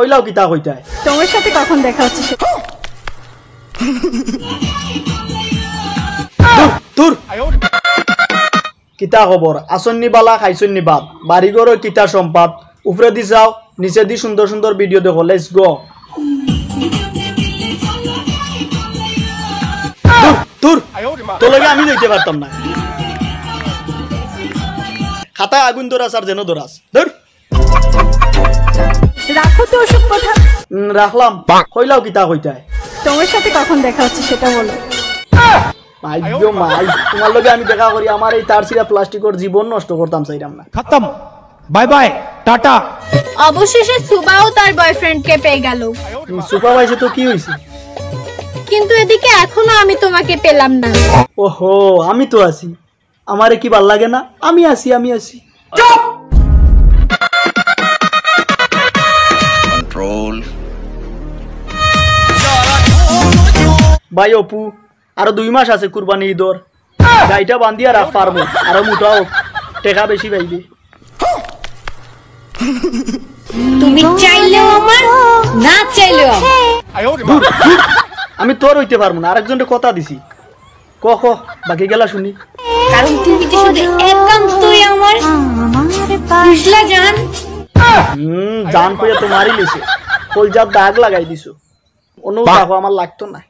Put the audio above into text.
কইলাও কিতা কইতায় তোমার সাথে কখন দেখা হচ্ছে দূর কিতা খবর আসন্নি বালা খাইছন্নি বাপ বাড়িঘর কিতা সম্পাদ উপরে দি যাও নিচে দি সুন্দর সুন্দর ভিডিও দেখো লেটস গো দূর তোর লগে আমি যাইতে পারতাম না খাতায় আগুন ধরাস আর যেন ধরাস ধর রাখো তো ওসব কথা রাখলাম কইলাও কিতা কইতায় তোমার সাথে কখন দেখা হচ্ছে সেটা বলো আইয়ো মাই তোমার লগে আমি দেখা করি আমার এই তার সিরা প্লাস্টিকের জীবন নষ্ট করতাম চাইরাম না খতম বাই বাই টাটা অবশেষে সুবাও তার বয়ফ্রেন্ডকে পেয়ে গেল সুপা পাইছে তো কি হইছে কিন্তু এদিকে এখনো আমি তোমাকে পেলাম না ওহো আমি তো আছি আমারে কি ভাল লাগে না আমি আছি কন্ট্রোল ভাই অপু আরো 2 মাস আছে কুরবানি ঈদর গাইটা বান্ধিয়া রাখ পারবো আরো মোটাও টাকা বেশি পাইবে তুমি চাইলেও আমার না চাইলেও আমি তোর হইতে পারবো না আরেকজনের কথা দিছি ক বাকি গেলা শুনি কারণ তুমি যে শুধু একান্তই আমার বুঝলা জান জান কইয়া তো মারি লিছে কলজার দাগ লাগাই দিছো অন্য দেখো আমার লাগতো না